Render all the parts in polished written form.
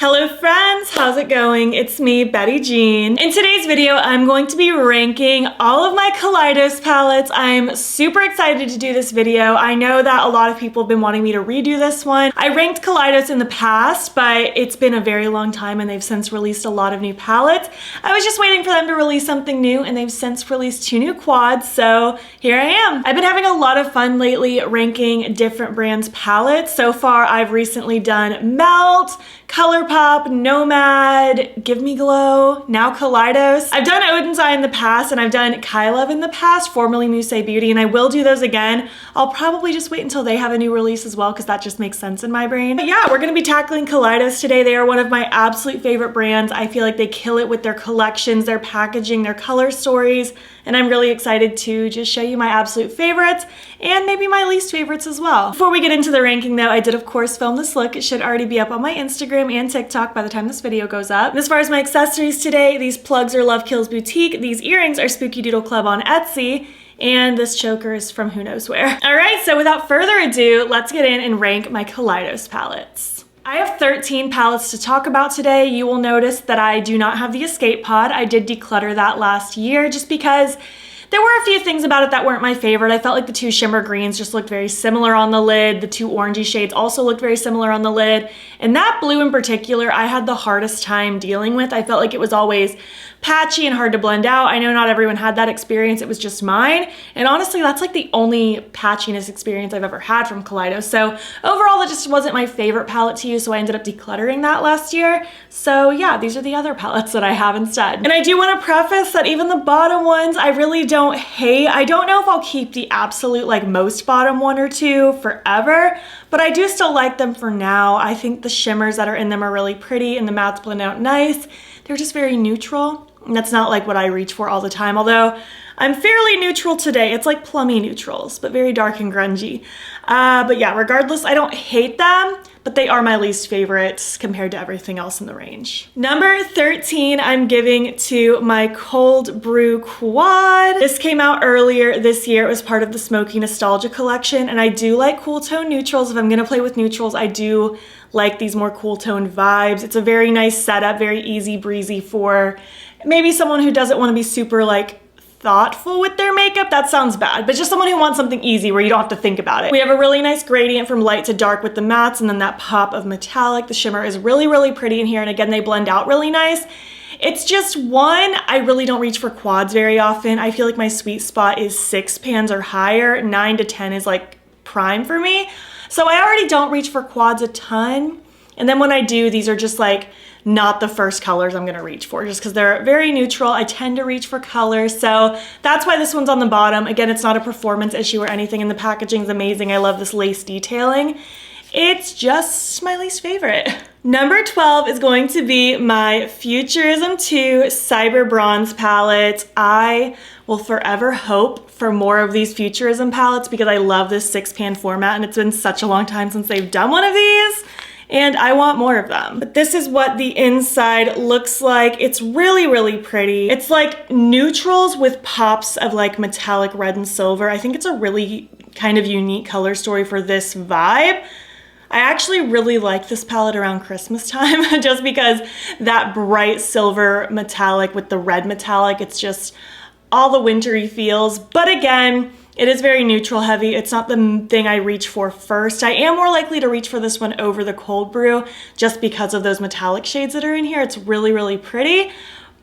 Hello friends, how's it going? It's me, Betty Jean. In today's video, I'm going to be ranking all of my Kaleidos palettes. I'm super excited to do this video. I know that a lot of people have been wanting me to redo this one. I ranked Kaleidos in the past, but it's been a very long time and they've since released a lot of new palettes. I was just waiting for them to release something new and they've since released 2 new quads, so here I am. I've been having a lot of fun lately ranking different brands' palettes. So far, I've recently done Melt, Colourpop, Nomad, Give Me Glow, now Kaleidos. I've done Odin's Eye in the past and I've done Kylove in the past, formerly Mousse Beauty, and I will do those again. I'll probably just wait until they have a new release as well because that just makes sense in my brain. But yeah, we're gonna be tackling Kaleidos today. They are one of my absolute favorite brands. I feel like they kill it with their collections, their packaging, their color stories, and I'm really excited to just show you my absolute favorites and maybe my least favorites as well. Before we get into the ranking though, I did of course film this look. It should already be up on my Instagram and TikTok by the time this video goes up. And as far as my accessories today, these plugs are Love Kills Boutique, these earrings are Spooky Doodle Club on Etsy, and this choker is from who knows where. All right, so without further ado, let's get in and rank my Kaleidos palettes. I have 13 palettes to talk about today. You will notice that I do not have the Escape Pod. I did declutter that last year just because there were a few things about it that weren't my favorite. I felt like the 2 shimmer greens just looked very similar on the lid. The 2 orangey shades also looked very similar on the lid. And that blue in particular, I had the hardest time dealing with. I felt like it was always patchy and hard to blend out. I know not everyone had that experience, it was just mine. And honestly, that's like the only patchiness experience I've ever had from Kaleidos. So overall, that just wasn't my favorite palette to use, so I ended up decluttering that last year. So yeah, these are the other palettes that I have instead. And I do want to preface that even the bottom ones, I really don't hate. I don't know if I'll keep the absolute like most bottom 1 or 2 forever, but I do still like them for now. I think the shimmers that are in them are really pretty and the mattes blend out nice. They're just very neutral. And that's not like what I reach for all the time, although I'm fairly neutral today. It's like plummy neutrals, but very dark and grungy. But yeah, regardless, I don't hate them, but they are my least favorites compared to everything else in the range. Number 13, I'm giving to my Cold Brew Quad. This came out earlier this year. It was part of the Smoky Nostalgia collection, and I do like cool tone neutrals. If I'm gonna play with neutrals, I do like these more cool tone vibes. It's a very nice setup, very easy breezy for maybe someone who doesn't want to be super like thoughtful with their makeup. That sounds bad, but just someone who wants something easy where you don't have to think about it. We have a really nice gradient from light to dark with the mattes and then that pop of metallic. The shimmer is really, really pretty in here, and again, they blend out really nice. It's just one, I really don't reach for quads very often. I feel like my sweet spot is 6 pans or higher. 9 to 10 is like prime for me. So I already don't reach for quads a ton. And then when I do, these are just like not the first colors I'm gonna reach for just because they're very neutral. I tend to reach for colors, so that's why this one's on the bottom. Again, it's not a performance issue or anything, and the packaging's amazing. I love this lace detailing. It's just my least favorite. Number 12 is going to be my Futurism 2 Cyber Bronze palette. I will forever hope for more of these Futurism palettes because I love this 6-pan format, and it's been such a long time since they've done one of these, and I want more of them. But this is what the inside looks like. It's really, really pretty. It's like neutrals with pops of like metallic red and silver. I think it's a really kind of unique color story for this vibe. I actually really like this palette around Christmas time just because that bright silver metallic with the red metallic, it's just all the wintry feels. But again, it is very neutral heavy. It's not the thing I reach for first. I am more likely to reach for this one over the Cold Brew just because of those metallic shades that are in here. It's really, really pretty,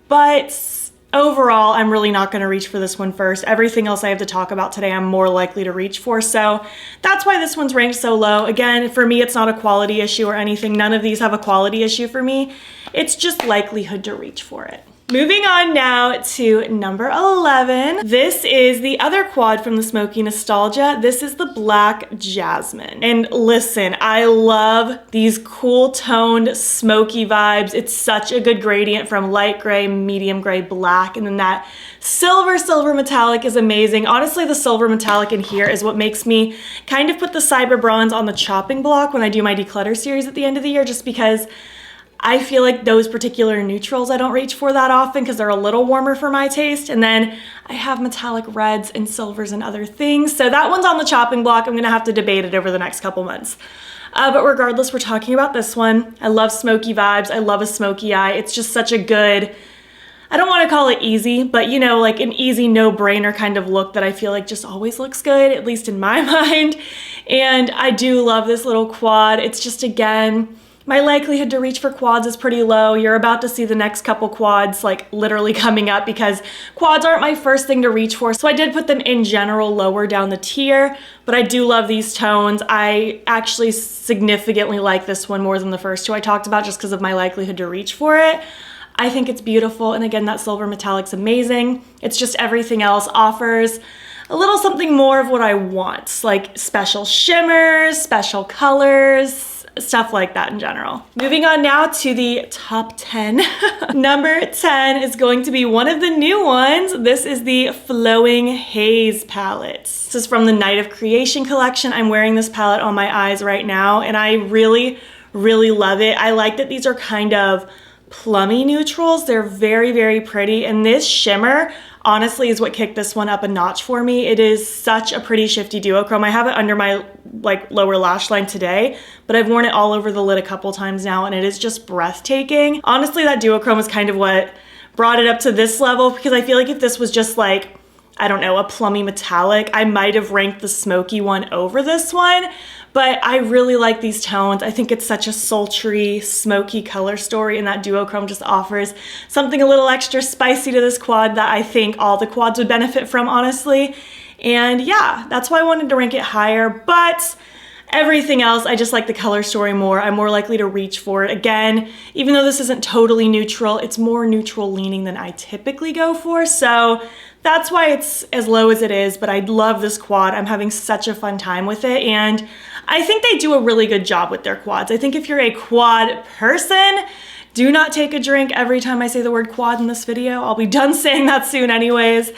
but overall, I'm really not gonna reach for this one first. Everything else I have to talk about today, I'm more likely to reach for, so that's why this one's ranked so low. Again, for me, it's not a quality issue or anything. None of these have a quality issue for me. It's just likelihood to reach for it. Moving on now to number 11. This is the other quad from the Smoky Nostalgia. This is the Black Jasmine. And listen, I love these cool toned smoky vibes. It's such a good gradient from light gray, medium gray, black, and then that silver metallic is amazing. Honestly, the silver metallic in here is what makes me kind of put the Cyber Bronze on the chopping block when I do my declutter series at the end of the year, just because I feel like those particular neutrals I don't reach for that often because they're a little warmer for my taste. And then I have metallic reds and silvers and other things. So that one's on the chopping block. I'm gonna have to debate it over the next couple months. But regardless, we're talking about this one. I love smoky vibes. I love a smoky eye. It's just such a good, I don't want to call it easy, but you know, like an easy no-brainer kind of look that I feel like just always looks good, at least in my mind. And I do love this little quad. It's just, again, my likelihood to reach for quads is pretty low. You're about to see the next couple quads like literally coming up because quads aren't my first thing to reach for. So I did put them in general lower down the tier, but I do love these tones. I actually significantly like this one more than the first two I talked about just because of my likelihood to reach for it. I think it's beautiful. And again, that silver metallic's amazing. It's just everything else offers a little something more of what I want, like special shimmers, special colors, stuff like that in general. Moving on now to the top 10. Number 10 is going to be one of the new ones. This is the Flowing Haze palette. This is from the Night of Creation collection. I'm wearing this palette on my eyes right now, and I really, really love it. I like that these are kind of plummy neutrals. They're very, very pretty, and this shimmer honestly is what kicked this one up a notch for me. It is such a pretty shifty duochrome. I have it under my like lower lash line today, but I've worn it all over the lid a couple times now, and it is just breathtaking. Honestly, that duochrome is kind of what brought it up to this level, because I feel like if this was just like, I don't know, a plummy metallic, I might have ranked the smoky one over this one. But I really like these tones. I think it's such a sultry, smoky color story, and that duochrome just offers something a little extra spicy to this quad that I think all the quads would benefit from, honestly. And yeah, that's why I wanted to rank it higher, but everything else, I just like the color story more. I'm more likely to reach for it. Again, even though this isn't totally neutral, it's more neutral leaning than I typically go for, so that's why it's as low as it is. But I love this quad. I'm having such a fun time with it, and I think they do a really good job with their quads. I think if you're a quad person, do not take a drink every time I say the word quad in this video. I'll be done saying that soon anyways.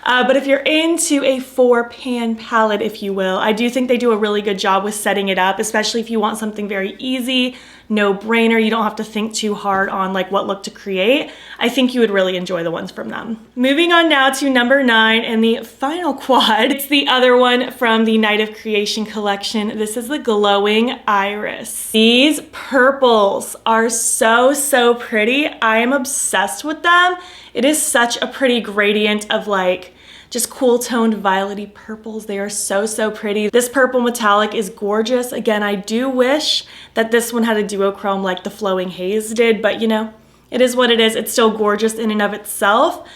But if you're into a 4-pan palette, if you will, I do think they do a really good job with setting it up, especially if you want something very easy, no brainer. You don't have to think too hard on like what look to create. I think you would really enjoy the ones from them. Moving on now to number 9 and the final quad. It's the other one from the Night of Creation collection. This is the Glowing Iris. These purples are so, so pretty. I am obsessed with them. It is such a pretty gradient of like just cool toned violety purples. They are so, so pretty. This purple metallic is gorgeous. Again, I do wish that this one had a duochrome like the Flowing Haze did, but you know, it is what it is. It's still gorgeous in and of itself.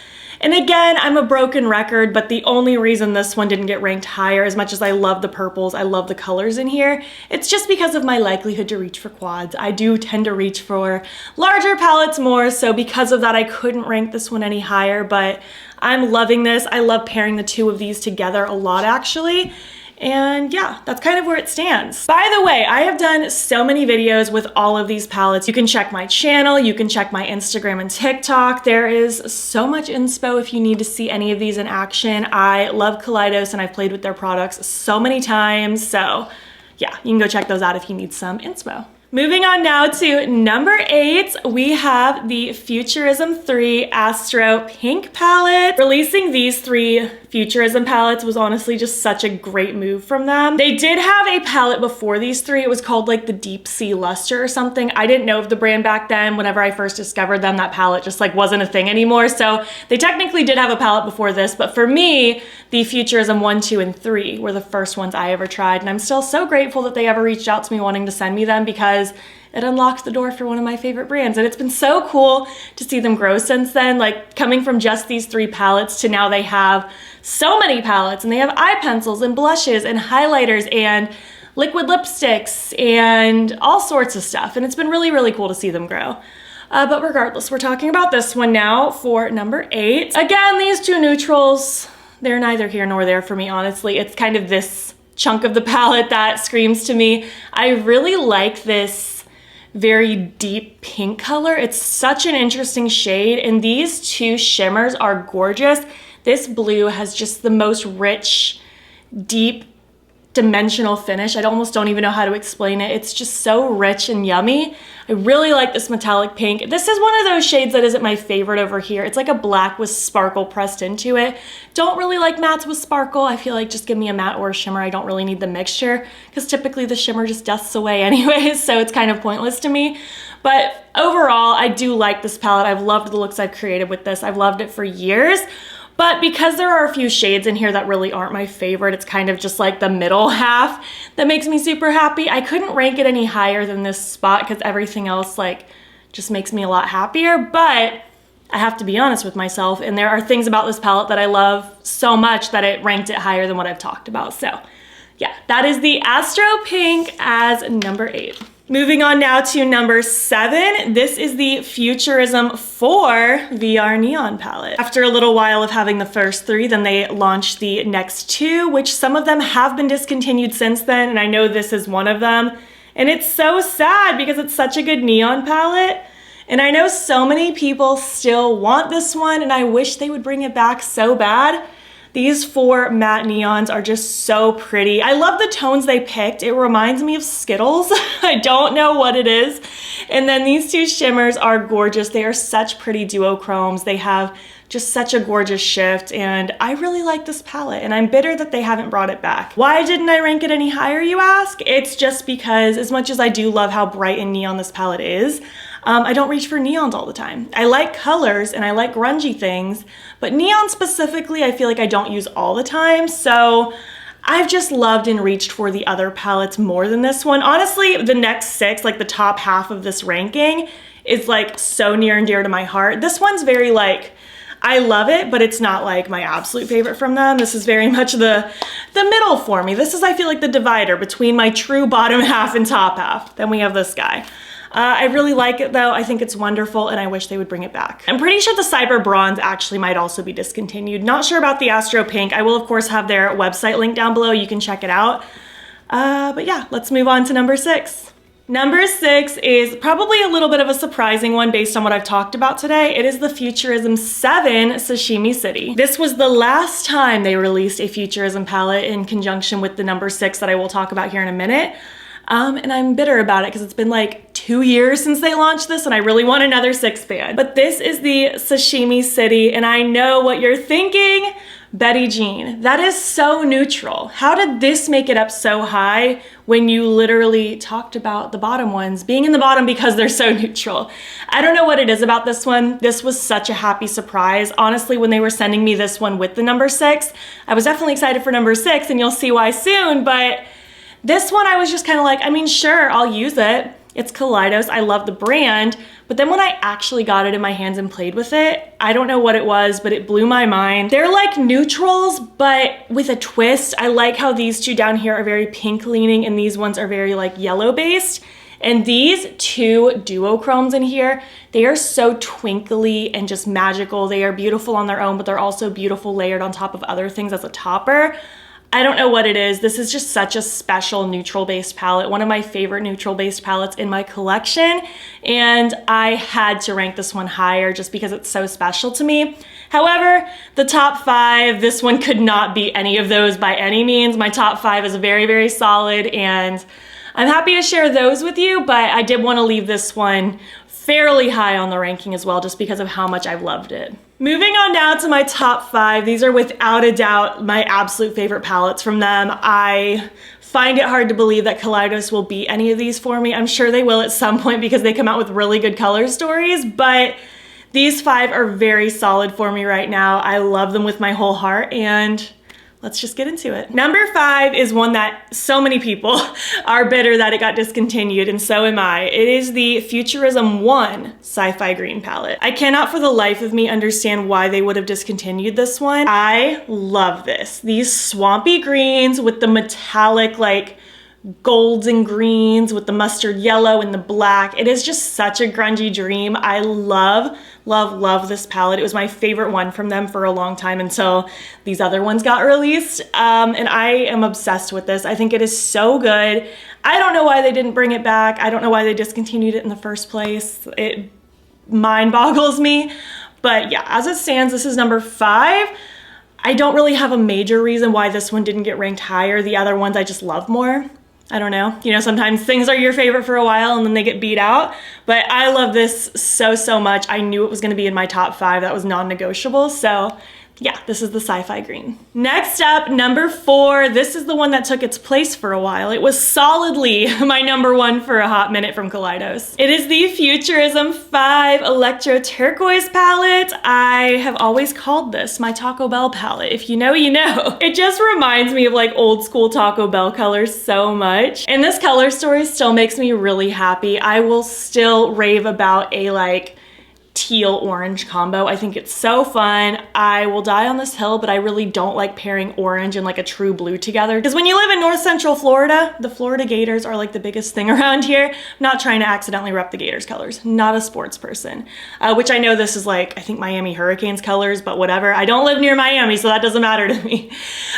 And again, I'm a broken record, but the only reason this one didn't get ranked higher, as much as I love the purples, I love the colors in here, it's just because of my likelihood to reach for quads. I do tend to reach for larger palettes more, so because of that, I couldn't rank this one any higher, but I'm loving this. I love pairing the two of these together a lot, actually. And yeah, that's kind of where it stands. By the way, I have done so many videos with all of these palettes. You can check my channel, you can check my Instagram and TikTok. There is so much inspo if you need to see any of these in action. I love Kaleidos and I've played with their products so many times. So yeah, you can go check those out if you need some inspo. Moving on now to number 8, we have the Futurism 3 Astro Pink palette. Releasing these 3 Futurism palettes was honestly just such a great move from them. They did have a palette before these 3. It was called like the Deep Sea Luster or something. I didn't know of the brand back then. Whenever I first discovered them, that palette just like wasn't a thing anymore. So they technically did have a palette before this, but for me, the Futurism 1, 2, and 3 were the first ones I ever tried. And I'm still so grateful that they ever reached out to me wanting to send me them, because it unlocked the door for one of my favorite brands. And it's been so cool to see them grow since then, like coming from just these 3 palettes to now they have so many palettes, and they have eye pencils and blushes and highlighters and liquid lipsticks and all sorts of stuff. And it's been really, really cool to see them grow. But regardless, we're talking about this one now for number 8. Again, these 2 neutrals, they're neither here nor there for me, honestly. It's kind of this chunk of the palette that screams to me. I really like this very deep pink color. It's such an interesting shade, and these 2 shimmers are gorgeous. This blue has just the most rich, deep dimensional finish. I almost don't even know how to explain it. It's just so rich and yummy. I really like this metallic pink. This is one of those shades that isn't my favorite over here. It's like a black with sparkle pressed into it. Don't really like mattes with sparkle. I feel like just give me a matte or a shimmer. I don't really need the mixture because typically the shimmer just dusts away anyways, so it's kind of pointless to me. But overall, I do like this palette. I've loved the looks I've created with this. I've loved it for years. But because there are a few shades in here that really aren't my favorite, it's kind of just like the middle half that makes me super happy. I couldn't rank it any higher than this spot because everything else like just makes me a lot happier. But I have to be honest with myself, and there are things about this palette that I love so much that it ranked it higher than what I've talked about. So yeah, that is the Astro Pink as number 8. Moving on now to number 7, this is the Futurism 4 VR Neon palette. After a little while of having the first 3, then they launched the next 2, which some of them have been discontinued since then, and I know this is one of them. And it's so sad because it's such a good neon palette. And I know so many people still want this one, and I wish they would bring it back so bad. These 4 matte neons are just so pretty. I love the tones they picked. It reminds me of Skittles. I don't know what it is. And then these 2 shimmers are gorgeous. They are such pretty duochromes. They have just such a gorgeous shift, and I really like this palette, and I'm bitter that they haven't brought it back. Why didn't I rank it any higher, you ask? It's just because as much as I do love how bright and neon this palette is, I don't reach for neons all the time. I like colors and I like grungy things, but neon specifically, I feel like I don't use all the time. So I've just loved and reached for the other palettes more than this one. Honestly, the next 6, like the top half of this ranking, is like so near and dear to my heart. This one's very like, I love it, but it's not like my absolute favorite from them. This is very much the middle for me. This is, I feel like, the divider between my true bottom half and top half. Then we have this guy. I really like it though. I think it's wonderful and I wish they would bring it back. I'm pretty sure the Cyber Bronze actually might also be discontinued. Not sure about the Astro Pink. I will of course have their website link down below. You can check it out. But yeah, let's move on to number 6. Number 6 is probably a little bit of a surprising one based on what I've talked about today. It is the Futurism 7 Sashimi City. This was the last time they released a Futurism palette in conjunction with the number 6 that I will talk about here in a minute. And I'm bitter about it because it's been like 2 years since they launched this and I really want another 6-pan. But this is the Sashimi City, and I know what you're thinking. Betty Jean, that is so neutral. How did this make it up so high when you literally talked about the bottom ones being in the bottom because they're so neutral? I don't know what it is about this one. This was such a happy surprise. Honestly, when they were sending me this one with the number 6, I was definitely excited for number 6, and you'll see why soon, but this one I was just kind of like, I mean, sure, I'll use it. It's Kaleidos. I love the brand. But then when I actually got it in my hands and played with it, I don't know what it was, but it blew my mind. They're like neutrals, but with a twist. I like how these 2 down here are very pink leaning and these ones are very like yellow based. And these 2 duochromes in here, they are so twinkly and just magical. They are beautiful on their own, but they're also beautiful layered on top of other things as a topper. I don't know what it is. This is just such a special neutral-based palette, one of my favorite neutral-based palettes in my collection, and I had to rank this one higher just because it's so special to me. However, the top 5, this one could not be any of those by any means. My top 5 is very, very solid, and I'm happy to share those with you, but I did want to leave this one fairly high on the ranking as well just because of how much I've loved it. Moving on now to my top 5. These are without a doubt my absolute favorite palettes from them. I find it hard to believe that Kaleidos will beat any of these for me. I'm sure they will at some point because they come out with really good color stories, but these 5 are very solid for me right now. I love them with my whole heart, and let's just get into it. Number 5 is one that so many people are bitter that it got discontinued, and so am I. It is the Futurism 1 Sci-Fi Green palette. I cannot for the life of me understand why they would have discontinued this one. I love this. These swampy greens with the metallic like golds and greens with the mustard yellow and the black. It is just such a grungy dream. I love, love, love this palette. It was my favorite one from them for a long time until these other ones got released. And I am obsessed with this. I think it is so good. I don't know why they didn't bring it back. I don't know why they discontinued it in the first place. It mind boggles me. But yeah, as it stands, this is number 5. I don't really have a major reason why this one didn't get ranked higher. The other ones I just love more. I don't know. You know, sometimes things are your favorite for a while and then they get beat out. But I love this so, so much. I knew it was going to be in my top 5. That was non-negotiable. So yeah, this is the sci-fi green. Next up, number 4. This is the one that took its place for a while. It was solidly my number 1 for a hot minute from Kaleidos. It is the Futurism 5 Electro Turquoise palette. I have always called this my Taco Bell palette. If you know, you know. It just reminds me of like old school Taco Bell colors so much. And this color story still makes me really happy. I will still rave about a like teal orange combo. I think it's so fun. I will die on this hill, but I really don't like pairing orange and like a true blue together, because when you live in North Central Florida, the Florida Gators are like the biggest thing around here. I'm not trying to accidentally rep the Gators colors. Not a sports person, which I know this is like, I think Miami Hurricanes colors, but whatever. I don't live near Miami, so that doesn't matter to me.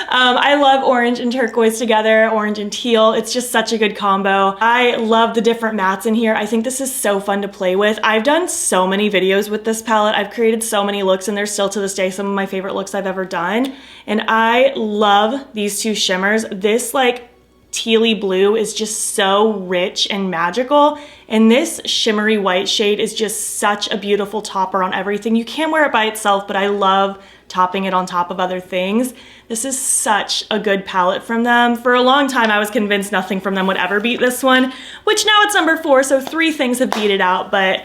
I love orange and turquoise together, orange and teal. It's just such a good combo. I love the different mattes in here. I think this is so fun to play with. I've done so many videos with this palette. I've created so many looks and they're still to this day some of my favorite looks I've ever done. And I love these two shimmers. This like tealy blue is just so rich and magical. And this shimmery white shade is just such a beautiful topper on everything. You can wear it by itself, but I love topping it on top of other things. This is such a good palette from them. For a long time, I was convinced nothing from them would ever beat this one, which now it's number 4, so 3 things have beat it out, but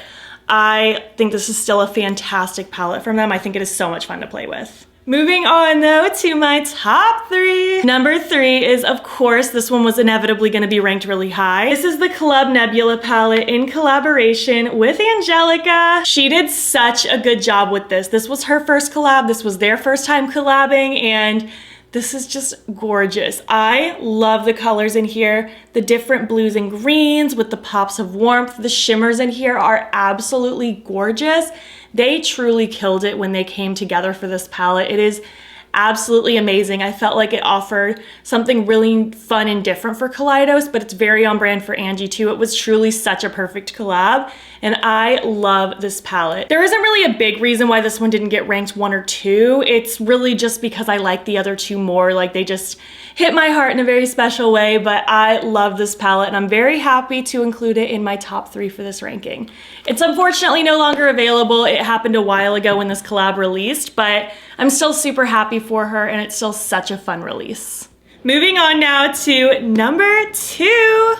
I think this is still a fantastic palette from them. I think it is so much fun to play with. Moving on though to my top 3. Number 3 is, of course, this one was inevitably going to be ranked really high. This is the Club Nebula palette in collaboration with Angelica. She did such a good job with this. This was her first collab. This was their first time collabing, and this is just gorgeous. I love the colors in here, the different blues and greens with the pops of warmth. The shimmers in here are absolutely gorgeous. They truly killed it when they came together for this palette. It is absolutely amazing. I felt like it offered something really fun and different for Kaleidos, but it's very on brand for Angie too. It was truly such a perfect collab, and I love this palette. There isn't really a big reason why this one didn't get ranked 1 or 2. It's really just because I like the other 2 more. Like, they just hit my heart in a very special way, but I love this palette and I'm very happy to include it in my top 3 for this ranking. It's unfortunately no longer available. It happened a while ago when this collab released, but I'm still super happy for her and it's still such a fun release. Moving on now to number 2.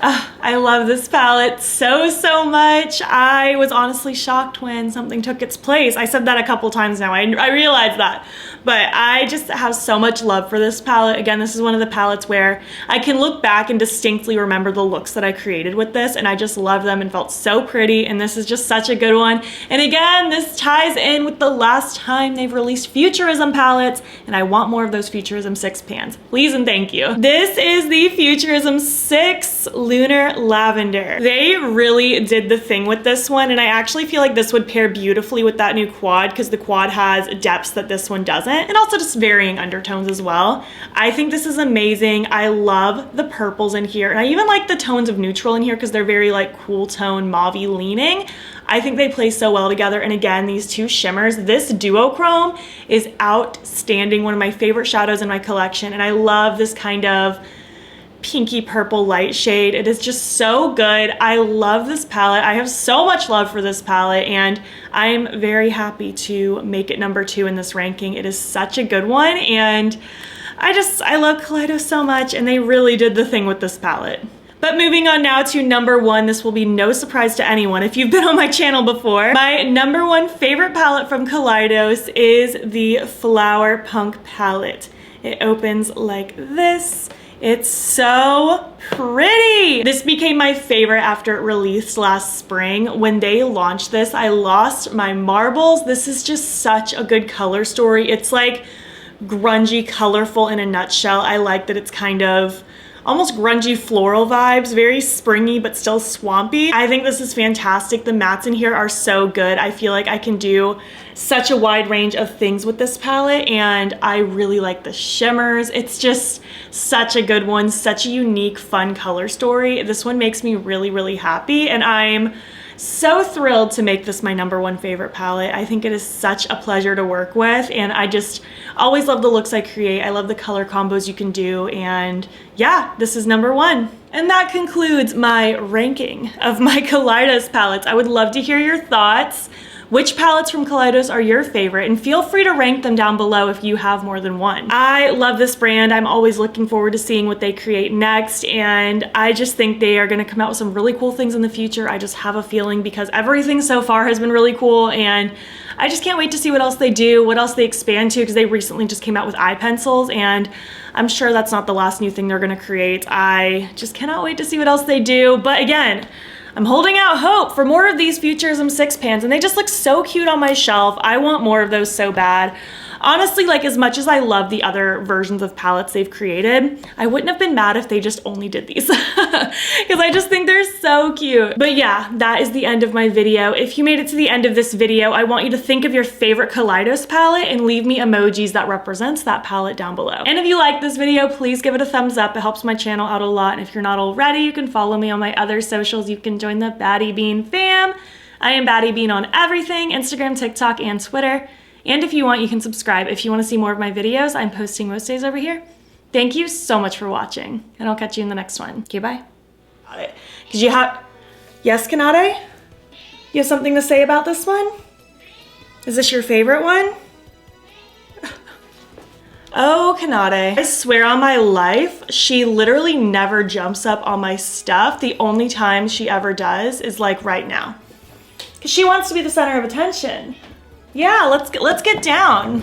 I love this palette so, so much. I was honestly shocked when something took its place. I said that a couple times now, I realized that. But I just have so much love for this palette. Again, this is one of the palettes where I can look back and distinctly remember the looks that I created with this, and I just love them and felt so pretty, and this is just such a good one. And again, this ties in with the last time they've released Futurism palettes, and I want more of those Futurism 6 pans. Please and thank you. This is the Futurism 6 Lunar Lavender. They really did the thing with this one, and I actually feel like this would pair beautifully with that new quad, because the quad has depths that this one doesn't, and also just varying undertones as well. I think this is amazing. I love the purples in here, and I even like the tones of neutral in here because they're very like cool tone mauve-y leaning. I think they play so well together, and again, these 2 shimmers, this duochrome is outstanding, one of my favorite shadows in my collection, and I love this kind of pinky purple light shade. It is just so good. I love this palette. I have so much love for this palette, and I'm very happy to make it number 2 in this ranking. It is such a good one, and I love Kaleidos so much, and they really did the thing with this palette. But moving on now to number 1, this will be no surprise to anyone if you've been on my channel before. My number 1 favorite palette from Kaleidos is the Flower Punk palette. It opens like this. It's so pretty. This became my favorite after it released last spring. When they launched this, I lost my marbles. This is just such a good color story. It's like grungy, colorful in a nutshell. I like that it's kind of almost grungy floral vibes, very springy but still swampy. I think this is fantastic. The mattes in here are so good. I feel like I can do such a wide range of things with this palette, and I really like the shimmers. It's just such a good one, such a unique, fun color story. This one makes me really, really happy, and I'm so thrilled to make this my #1 favorite palette. I think it is such a pleasure to work with, and I just always love the looks I create. I love the color combos you can do, and yeah, this is #1. And that concludes my ranking of my Kaleidos palettes. I would love to hear your thoughts. Which palettes from Kaleidos are your favorite? And feel free to rank them down below if you have more than one. I love this brand. I'm always looking forward to seeing what they create next, and I just think they are gonna come out with some really cool things in the future. I just have a feeling, because everything so far has been really cool, and I just can't wait to see what else they do, what else they expand to, because they recently just came out with eye pencils, and I'm sure that's not the last new thing they're gonna create. I just cannot wait to see what else they do. But again, I'm holding out hope for more of these Futurism 6 pans, and they just look so cute on my shelf. I want more of those so bad. Honestly, like, as much as I love the other versions of palettes they've created, I wouldn't have been mad if they just only did these, because I just think they're so cute. But yeah, that is the end of my video. If you made it to the end of this video, I want you to think of your favorite Kaleidos palette and leave me emojis that represents that palette down below. And if you like this video, please give it a thumbs up. It helps my channel out a lot. And if you're not already, you can follow me on my other socials. You can join the battybean fam. I am battybean on everything: Instagram, TikTok, and Twitter. And if you want, you can subscribe. If you want to see more of my videos, I'm posting most days over here. Thank you so much for watching, and I'll catch you in the next one. Okay, bye. Because you have... Yes, Kanade? You have something to say about this one? Is this your favorite one? Oh, Kanade. I swear on my life, she literally never jumps up on my stuff. The only time she ever does is like right now. Because she wants to be the center of attention. Yeah, let's get down.